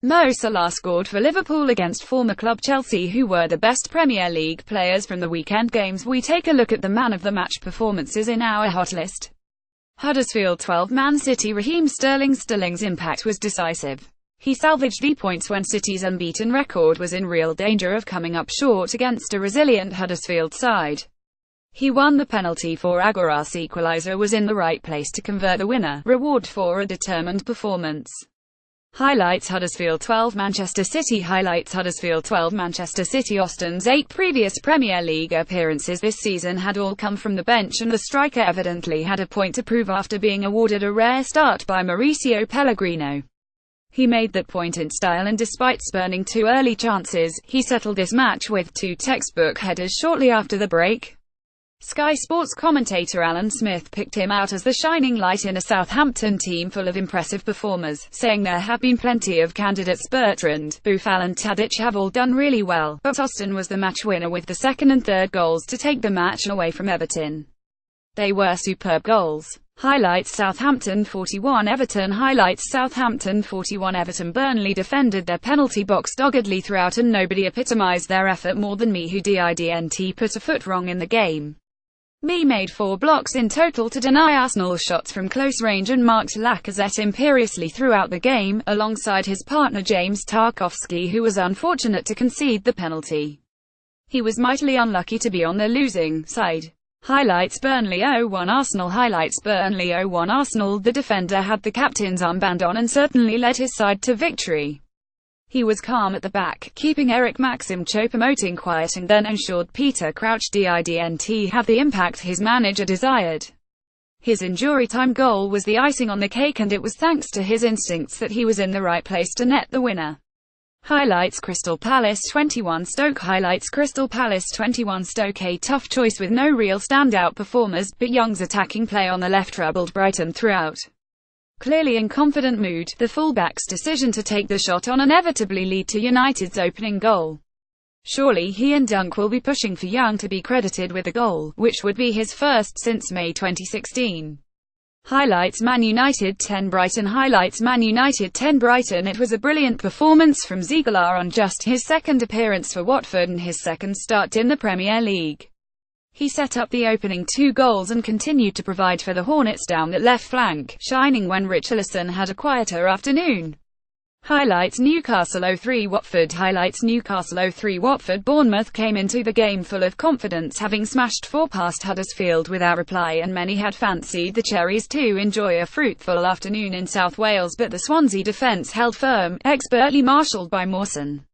Mo Salah scored for Liverpool against former club Chelsea, who were the best Premier League players from the weekend games. We take a look at the man-of-the-match performances in our hot list. Huddersfield 12, Man City. Raheem Sterling. Sterling's impact was decisive. He salvaged the points when City's unbeaten record was in real danger of coming up short against a resilient Huddersfield side. He won the penalty for Aguirre's equaliser, was in the right place to convert the winner, reward for a determined performance. Highlights: Huddersfield 12, Manchester City. Highlights: Huddersfield 12, Manchester City. Austin's 8 previous Premier League appearances this season had all come from the bench, and the striker evidently had a point to prove after being awarded a rare start by Mauricio Pellegrino. He made that point in style, and despite spurning 2 early chances, he settled this match with 2 textbook headers shortly after the break. Sky Sports commentator Alan Smith picked him out as the shining light in a Southampton team full of impressive performers, saying there have been plenty of candidates. Bertrand, Boufal and Tadic have all done really well, but Austin was the match winner with the second and third goals to take the match away from Everton. They were superb goals. Highlights: Southampton 41, Everton. Highlights: Southampton 41, Everton. Burnley defended their penalty box doggedly throughout, and nobody epitomised their effort more than Me, who didn't put a foot wrong in the game. Me made 4 blocks in total to deny Arsenal shots from close range and marked Lacazette imperiously throughout the game, alongside his partner James Tarkowski, who was unfortunate to concede the penalty. He was mightily unlucky to be on the losing side. Highlights: Burnley 0-1 Arsenal. Highlights: Burnley 0-1 Arsenal. The defender had the captain's armband on and certainly led his side to victory. He was calm at the back, keeping Eric Maxim Choupo-Moting quiet, and then ensured Peter Crouch didn't have the impact his manager desired. His injury time goal was the icing on the cake, and it was thanks to his instincts that he was in the right place to net the winner. Highlights: Crystal Palace 21, Stoke. Highlights: Crystal Palace 21, Stoke. A tough choice with no real standout performers, but Young's attacking play on the left troubled Brighton throughout. Clearly in confident mood, the fullback's decision to take the shot on inevitably lead to United's opening goal. Surely he and Dunk will be pushing for Young to be credited with the goal, which would be his first since May 2016. Highlights: Man United 10, Brighton. Highlights: Man United 10, Brighton. It was a brilliant performance from Ziegler on just his second appearance for Watford and his second start in the Premier League. He set up the opening 2 goals and continued to provide for the Hornets down that left flank, shining when Richarlison had a quieter afternoon. Highlights: Newcastle 0-3 Watford. Highlights: Newcastle 0-3 Watford. Bournemouth came into the game full of confidence, having smashed 4 past Huddersfield without reply, and many had fancied the Cherries to enjoy a fruitful afternoon in South Wales, but the Swansea defence held firm, expertly marshalled by Mawson.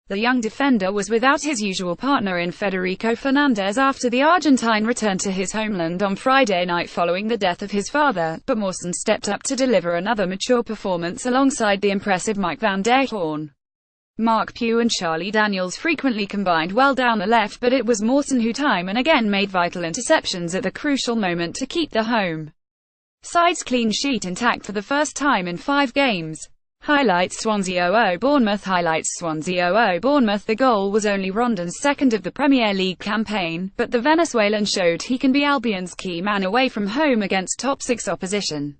The young defender was without his usual partner in Federico Fernandez after the Argentine returned to his homeland on Friday night following the death of his father, but Mawson stepped up to deliver another mature performance alongside the impressive Mike van der Hoorn. Mark Pugh and Charlie Daniels frequently combined well down the left, but it was Mawson who time and again made vital interceptions at the crucial moment to keep the home side's clean sheet intact for the first time in 5 games. Highlights: Swansea 0-0 Bournemouth. Highlights: Swansea 0-0 Bournemouth. The goal was only Rondon's second of the Premier League campaign, but the Venezuelan showed he can be Albion's key man away from home against top 6 opposition.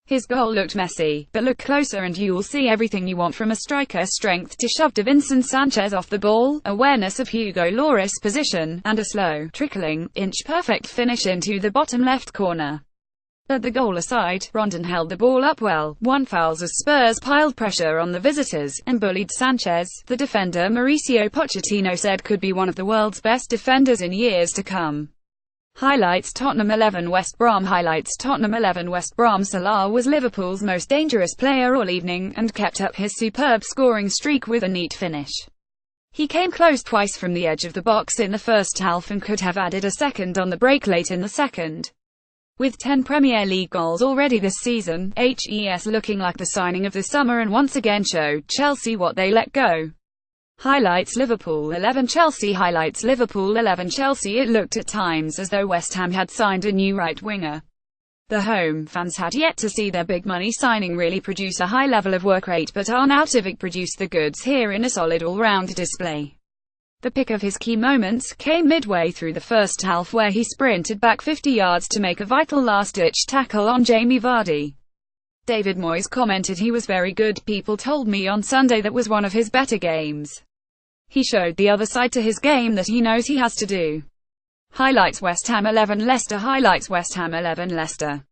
His goal looked messy, but look closer and you'll see everything you want from a striker: strength to shove Davinson Sanchez off the ball, awareness of Hugo Lloris' position, and a slow, trickling, inch-perfect finish into the bottom left corner. At the goal aside, Rondon held the ball up well, won fouls as Spurs piled pressure on the visitors, and bullied Sanchez. The defender Mauricio Pochettino said could be one of the world's best defenders in years to come. Highlights: Tottenham 11 West Brom. Highlights: Tottenham 11 West Brom. Salah was Liverpool's most dangerous player all evening, and kept up his superb scoring streak with a neat finish. He came close twice from the edge of the box in the first half and could have added a second on the break late in the second. With 10 Premier League goals already this season, HES looking like the signing of the summer and once again showed Chelsea what they let go. Highlights: Liverpool 11 Chelsea. Highlights: Liverpool 11 Chelsea. It looked at times as though West Ham had signed a new right winger. The home fans had yet to see their big money signing really produce a high level of work rate, but Arnautovic produced the goods here in a solid all-round display. The pick of his key moments came midway through the first half, where he sprinted back 50 yards to make a vital last-ditch tackle on Jamie Vardy. David Moyes commented, "He was very good. People told me on Sunday that was one of his better games. He showed the other side to his game that he knows he has to do." Highlights: West Ham 11 Leicester. Highlights: West Ham 11 Leicester.